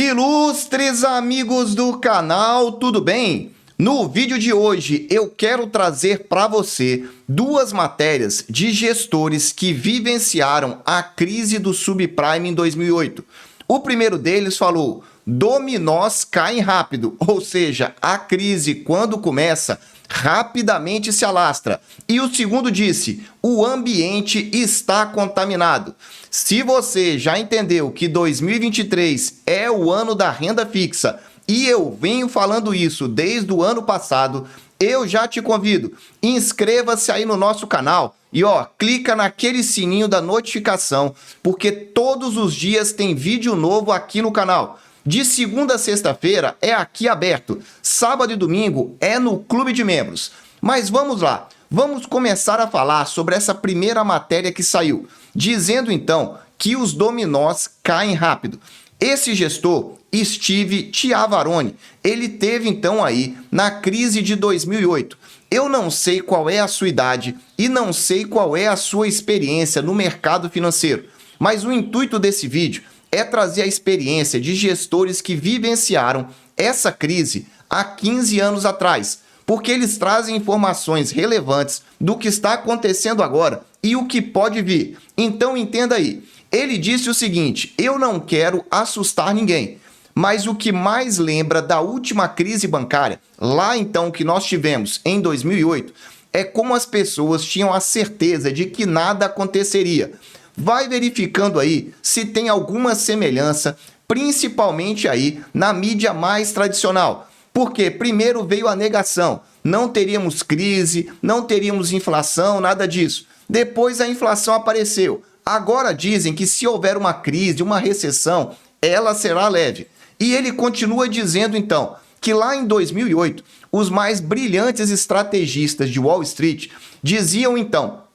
Ilustres amigos do canal, tudo bem? No vídeo de hoje eu quero trazer para você duas matérias de gestores que vivenciaram a crise do subprime em 2008. O primeiro deles falou: dominós caem rápido, ou seja, a crise quando começa rapidamente se alastra. E o segundo disse: o ambiente está contaminado. Se você já entendeu que 2023 é o ano da renda fixa, e eu venho falando isso desde o ano passado, eu já te convido, inscreva-se aí no nosso canal e clica naquele sininho da notificação, porque todos os dias tem vídeo novo aqui no canal. De segunda a sexta-feira é aqui aberto, sábado e domingo é no Clube de Membros. Mas vamos lá, vamos começar a falar sobre essa primeira matéria que saiu, dizendo então que os dominós caem rápido. Esse gestor, Steve Chiavarone, ele teve então aí na crise de 2008. Eu não sei qual é a sua idade e não sei qual é a sua experiência no mercado financeiro, mas o intuito desse vídeo é trazer a experiência de gestores que vivenciaram essa crise há 15 anos atrás, porque eles trazem informações relevantes do que está acontecendo agora e o que pode vir. Então entenda aí, ele disse o seguinte: eu não quero assustar ninguém, mas o que mais lembra da última crise bancária, lá então que nós tivemos em 2008, é como as pessoas tinham a certeza de que nada aconteceria. Vai verificando aí se tem alguma semelhança, principalmente aí na mídia mais tradicional. Porque primeiro veio a negação, não teríamos crise, não teríamos inflação, nada disso. Depois a inflação apareceu. Agora dizem que se houver uma crise, uma recessão, ela será leve. E ele continua dizendo então que lá em 2008, os mais brilhantes estrategistas de Wall Street diziam então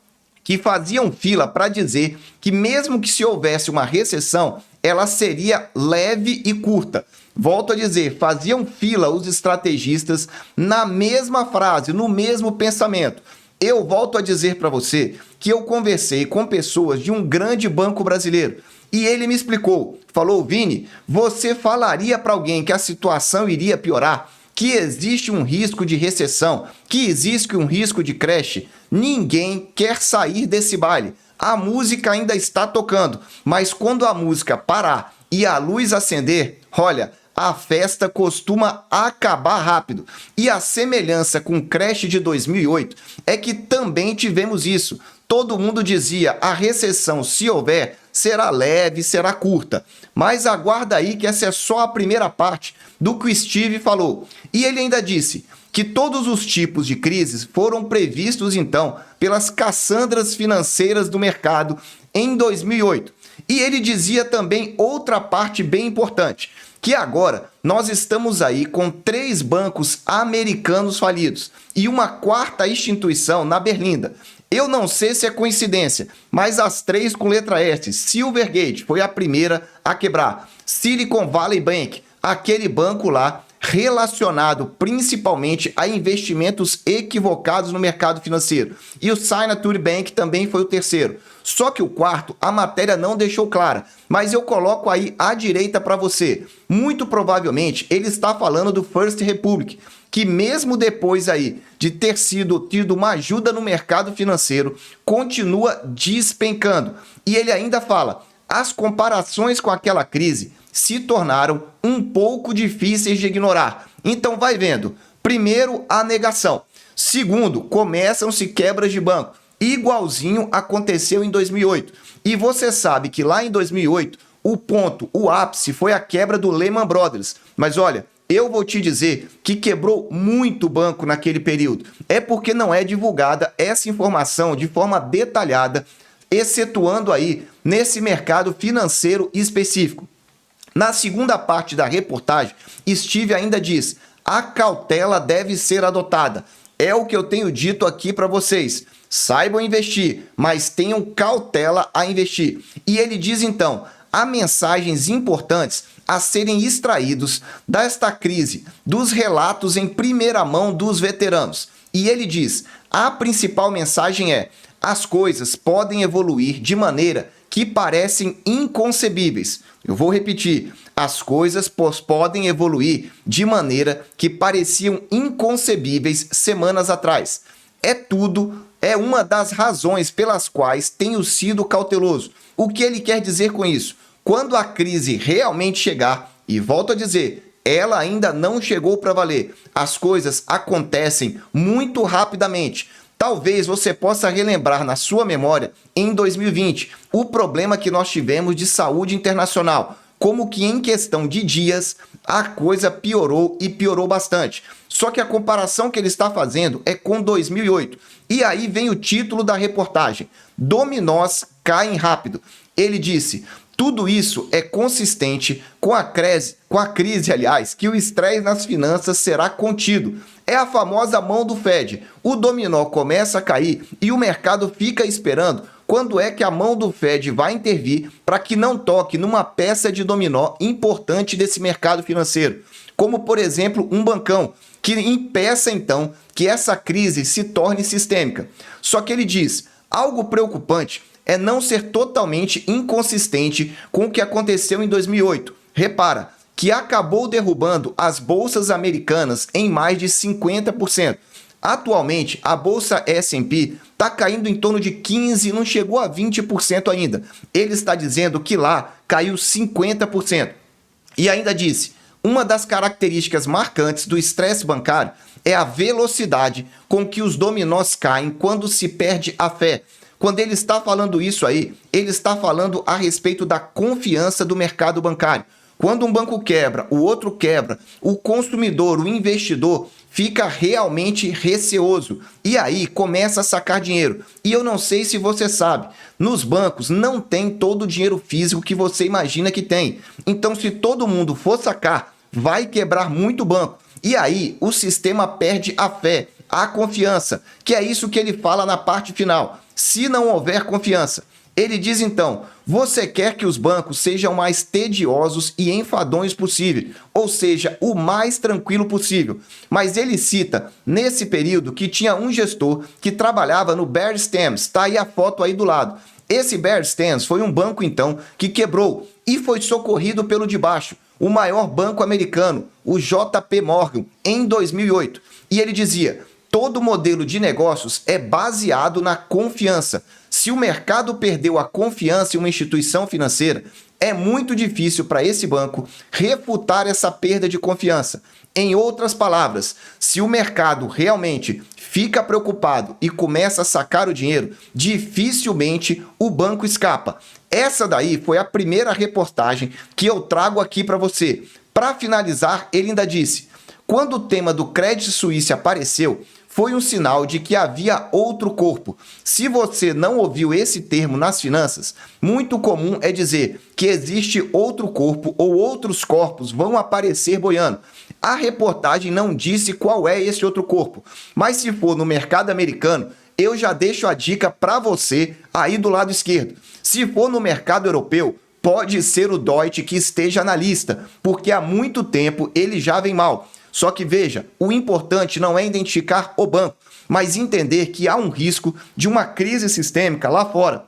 que faziam fila para dizer que mesmo que se houvesse uma recessão, ela seria leve e curta. Volto a dizer, faziam fila os estrategistas na mesma frase, no mesmo pensamento. Eu volto a dizer para você que eu conversei com pessoas de um grande banco brasileiro e ele me explicou, falou: Vini, você falaria para alguém que a situação iria piorar, que existe um risco de recessão, que existe um risco de crash? Ninguém quer sair desse baile. A música ainda está tocando, mas quando a música parar e a luz acender, olha, a festa costuma acabar rápido. E a semelhança com o crash de 2008 é que também tivemos isso. Todo mundo dizia: a recessão, se houver, será leve, será curta. Mas aguarda aí que essa é só a primeira parte do que o Steve falou. E ele ainda disse que todos os tipos de crises foram previstos então pelas cassandras financeiras do mercado em 2008. E ele dizia também outra parte bem importante, que agora nós estamos aí com 3 bancos americanos falidos e uma quarta instituição na Berlinda. Eu não sei se é coincidência, mas as 3 com letra S. Silvergate foi a primeira a quebrar. Silicon Valley Bank, aquele banco lá relacionado principalmente a investimentos equivocados no mercado financeiro. E o Signature Bank também foi o terceiro. Só que o quarto, a matéria não deixou clara, mas eu coloco aí à direita para você. Muito provavelmente ele está falando do First Republic, que mesmo depois aí de ter tido uma ajuda no mercado financeiro, continua despencando. E ele ainda fala: as comparações com aquela crise se tornaram um pouco difíceis de ignorar. Então vai vendo. Primeiro, a negação. Segundo, começam-se quebras de banco. Igualzinho aconteceu em 2008. E você sabe que lá em 2008, o ápice foi a quebra do Lehman Brothers. Mas olha, eu vou te dizer que quebrou muito banco naquele período. É porque não é divulgada essa informação de forma detalhada, excetuando aí nesse mercado financeiro específico. Na segunda parte da reportagem, Steve ainda diz: a cautela deve ser adotada. É o que eu tenho dito aqui para vocês. Saibam investir, mas tenham cautela a investir. E ele diz então: há mensagens importantes a serem extraídos desta crise, dos relatos em primeira mão dos veteranos. E ele diz: a principal mensagem é: as coisas podem evoluir de maneira que parecem inconcebíveis. Eu vou repetir. as coisas podem evoluir de maneira que pareciam inconcebíveis semanas atrás. É uma das razões pelas quais tenho sido cauteloso. O que ele quer dizer com isso? Quando a crise realmente chegar, e volto a dizer, ela ainda não chegou para valer, as coisas acontecem muito rapidamente. Talvez você possa relembrar na sua memória, em 2020, o problema que nós tivemos de saúde internacional. Como que em questão de dias, a coisa piorou e piorou bastante. Só que a comparação que ele está fazendo é com 2008. E aí vem o título da reportagem: Dominós caem rápido. Ele disse: tudo isso é consistente com a crise, que o estresse nas finanças será contido. É a famosa mão do Fed. O dominó começa a cair e o mercado fica esperando quando é que a mão do Fed vai intervir para que não toque numa peça de dominó importante desse mercado financeiro, como, por exemplo, um bancão, que impeça, então, que essa crise se torne sistêmica. Só que ele diz, algo preocupante é não ser totalmente inconsistente com o que aconteceu em 2008. Repara, que acabou derrubando as bolsas americanas em mais de 50%. Atualmente, a bolsa S&P está caindo em torno de 15%, não chegou a 20% ainda. Ele está dizendo que lá caiu 50%. E ainda disse, uma das características marcantes do estresse bancário é a velocidade com que os dominós caem quando se perde a fé. Quando ele está falando isso aí, ele está falando a respeito da confiança do mercado bancário. Quando um banco quebra, o outro quebra, o consumidor, o investidor, fica realmente receoso. E aí começa a sacar dinheiro. E eu não sei se você sabe, nos bancos não tem todo o dinheiro físico que você imagina que tem. Então, se todo mundo for sacar, vai quebrar muito banco. E aí o sistema perde a fé, a confiança, que é isso que ele fala na parte final. Se não houver confiança, ele diz então, você quer que os bancos sejam mais tediosos e enfadonhos possível, ou seja, o mais tranquilo possível. Mas ele cita, nesse período, que tinha um gestor que trabalhava no Bear Stearns, está aí a foto aí do lado. Esse Bear Stearns foi um banco, então, que quebrou e foi socorrido pelo de baixo, o maior banco americano, o JP Morgan, em 2008. E ele dizia, todo modelo de negócios é baseado na confiança. Se o mercado perdeu a confiança em uma instituição financeira, é muito difícil para esse banco refutar essa perda de confiança. Em outras palavras, se o mercado realmente fica preocupado e começa a sacar o dinheiro, dificilmente o banco escapa. Essa daí foi a primeira reportagem que eu trago aqui para você. Para finalizar, ele ainda disse, quando o tema do Credit Suisse apareceu, foi um sinal de que havia outro corpo. Se você não ouviu esse termo nas finanças, muito comum é dizer que existe outro corpo ou outros corpos vão aparecer boiando. A reportagem não disse qual é esse outro corpo, mas se for no mercado americano, eu já deixo a dica para você aí do lado esquerdo. Se for no mercado europeu, pode ser o Deutsche que esteja na lista, porque há muito tempo ele já vem mal. Só que veja, o importante não é identificar o banco, mas entender que há um risco de uma crise sistêmica lá fora.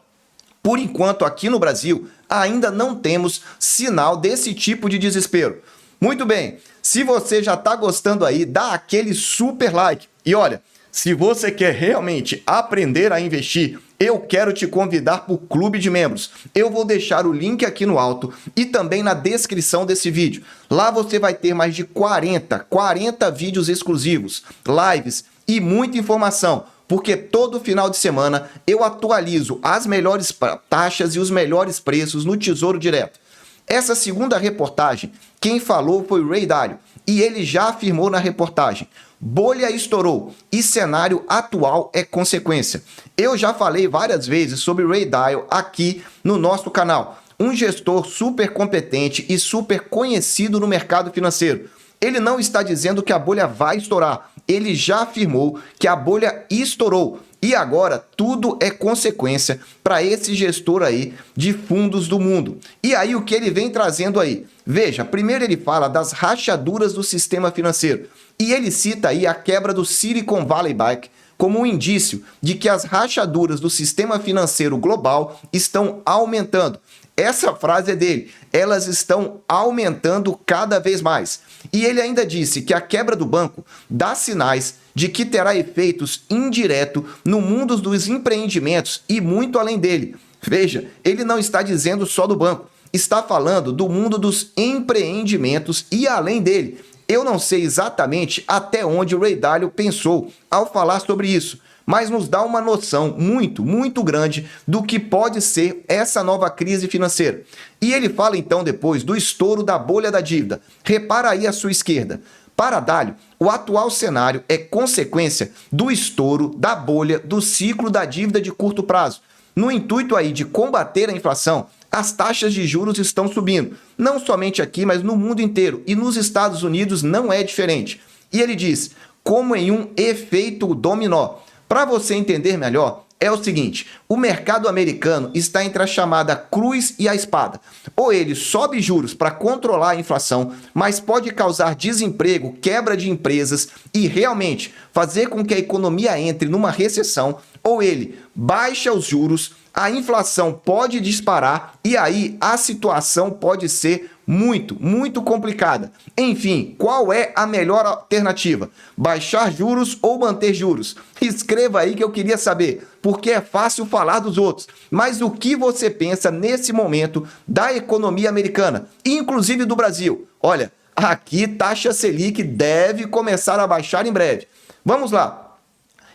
Por enquanto, aqui no Brasil, ainda não temos sinal desse tipo de desespero. Muito bem, se você já está gostando aí, dá aquele super like. E olha, se você quer realmente aprender a investir, eu quero te convidar para o Clube de Membros. Eu vou deixar o link aqui no alto e também na descrição desse vídeo. Lá você vai ter mais de 40 vídeos exclusivos, lives e muita informação, porque todo final de semana eu atualizo as melhores taxas e os melhores preços no Tesouro Direto. Essa segunda reportagem, quem falou foi o Ray Dalio, e ele já afirmou na reportagem, bolha estourou e cenário atual é consequência. Eu já falei várias vezes sobre Ray Dalio aqui no nosso canal, um gestor super competente e super conhecido no mercado financeiro. Ele não está dizendo que a bolha vai estourar, ele já afirmou que a bolha estourou. E agora tudo é consequência para esse gestor aí de fundos do mundo. E aí o que ele vem trazendo aí? Veja, primeiro ele fala das rachaduras do sistema financeiro. E ele cita aí a quebra do Silicon Valley Bank como um indício de que as rachaduras do sistema financeiro global estão aumentando. Essa frase é dele. Elas estão aumentando cada vez mais. E ele ainda disse que a quebra do banco dá sinais de que terá efeitos indiretos no mundo dos empreendimentos e muito além dele. Veja, ele não está dizendo só do banco, está falando do mundo dos empreendimentos e além dele. Eu não sei exatamente até onde o Ray Dalio pensou ao falar sobre isso, mas nos dá uma noção muito grande do que pode ser essa nova crise financeira. E ele fala então depois do estouro da bolha da dívida. Repara aí à sua esquerda. Para Dalio, o atual cenário é consequência do estouro da bolha do ciclo da dívida de curto prazo. No intuito aí de combater a inflação, as taxas de juros estão subindo, não somente aqui, mas no mundo inteiro, e nos Estados Unidos não é diferente. E ele diz, como em um efeito dominó. Para você entender melhor, é o seguinte, o mercado americano está entre a chamada cruz e a espada. Ou ele sobe juros para controlar a inflação, mas pode causar desemprego, quebra de empresas e realmente fazer com que a economia entre numa recessão, ou ele baixa os juros, a inflação pode disparar e aí a situação pode ser muito complicada. Enfim, qual é a melhor alternativa? Baixar juros ou manter juros? Escreva aí que eu queria saber, porque é fácil falar dos outros. Mas o que você pensa nesse momento da economia americana, inclusive do Brasil? Olha, aqui taxa Selic deve começar a baixar em breve. Vamos lá.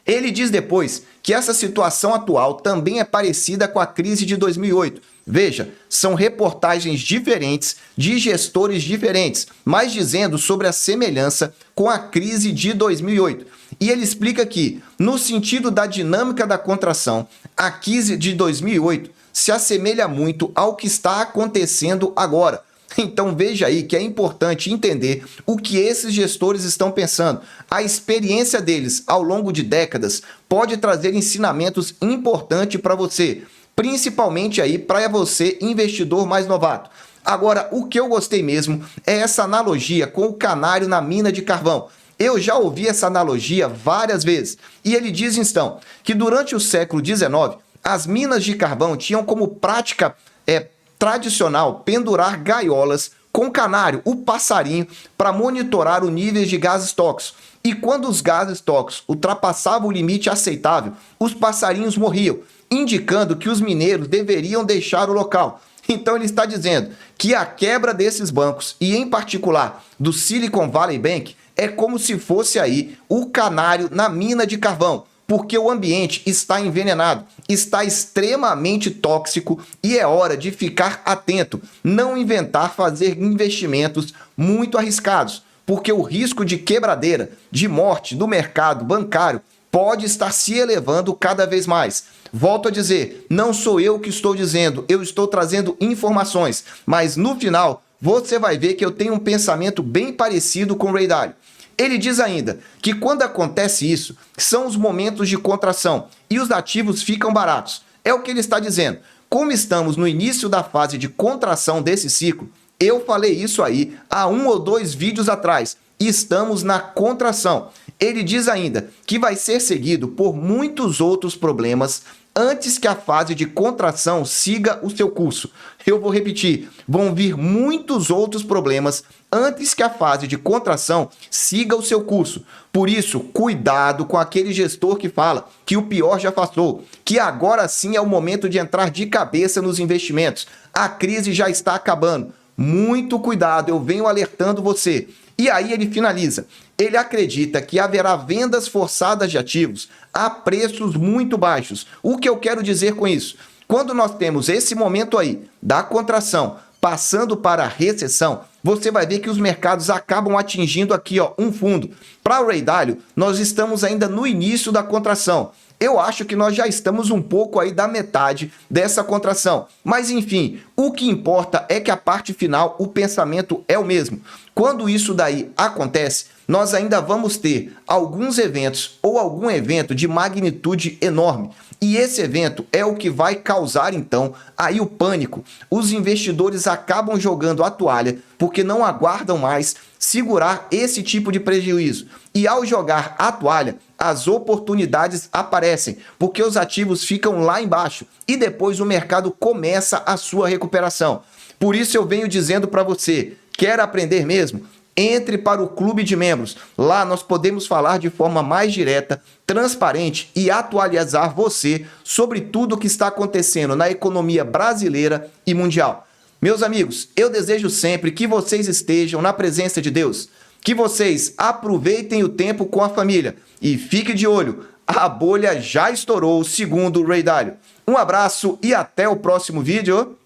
Ele diz depois que essa situação atual também é parecida com a crise de 2008. Veja, são reportagens diferentes de gestores diferentes, mas dizendo sobre a semelhança com a crise de 2008. E ele explica que, no sentido da dinâmica da contração, a crise de 2008 se assemelha muito ao que está acontecendo agora. Então veja aí que é importante entender o que esses gestores estão pensando. A experiência deles ao longo de décadas pode trazer ensinamentos importantes para você, principalmente aí para você, investidor mais novato. Agora, o que eu gostei mesmo é essa analogia com o canário na mina de carvão. Eu já ouvi essa analogia várias vezes. E ele diz então que durante o século XIX, as minas de carvão tinham como prática tradicional pendurar gaiolas com canário, o passarinho, para monitorar o nível de gases tóxicos. E quando os gases tóxicos ultrapassavam o limite aceitável, os passarinhos morriam, indicando que os mineiros deveriam deixar o local. Então ele está dizendo que a quebra desses bancos, e em particular do Silicon Valley Bank, é como se fosse aí o canário na mina de carvão, porque o ambiente está envenenado, está extremamente tóxico e é hora de ficar atento, não inventar fazer investimentos muito arriscados, porque o risco de quebradeira, de morte do mercado bancário pode estar se elevando cada vez mais. Volto a dizer, não sou eu que estou dizendo, eu estou trazendo informações, mas no final você vai ver que eu tenho um pensamento bem parecido com o Ray Dalio. Ele diz ainda que quando acontece isso, são os momentos de contração e os ativos ficam baratos. É o que ele está dizendo. Como estamos no início da fase de contração desse ciclo, eu falei isso aí há 1 ou 2 vídeos atrás, e estamos na contração. Ele diz ainda que vai ser seguido por muitos outros problemas antes que a fase de contração siga o seu curso. Eu vou repetir, vão vir muitos outros problemas antes que a fase de contração siga o seu curso. Por isso, cuidado com aquele gestor que fala que o pior já passou, que agora sim é o momento de entrar de cabeça nos investimentos. A crise já está acabando. Muito cuidado, eu venho alertando você. E aí ele finaliza. Ele acredita que haverá vendas forçadas de ativos a preços muito baixos. O que eu quero dizer com isso? Quando nós temos esse momento aí da contração passando para a recessão, você vai ver que os mercados acabam atingindo aqui um fundo. Para o Ray Dalio, nós estamos ainda no início da contração. Eu acho que nós já estamos um pouco aí da metade dessa contração. Mas enfim, o que importa é que a parte final, o pensamento é o mesmo. Quando isso daí acontece, nós ainda vamos ter alguns eventos ou algum evento de magnitude enorme. E esse evento é o que vai causar, então, aí o pânico. Os investidores acabam jogando a toalha porque não aguardam mais segurar esse tipo de prejuízo. E ao jogar a toalha, as oportunidades aparecem, porque os ativos ficam lá embaixo e depois o mercado começa a sua recuperação. Por isso eu venho dizendo para você, quer aprender mesmo? Entre para o clube de membros. Lá nós podemos falar de forma mais direta, transparente e atualizar você sobre tudo o que está acontecendo na economia brasileira e mundial. Meus amigos, eu desejo sempre que vocês estejam na presença de Deus, que vocês aproveitem o tempo com a família e fique de olho, a bolha já estourou, segundo o Ray Dalio. Um abraço e até o próximo vídeo.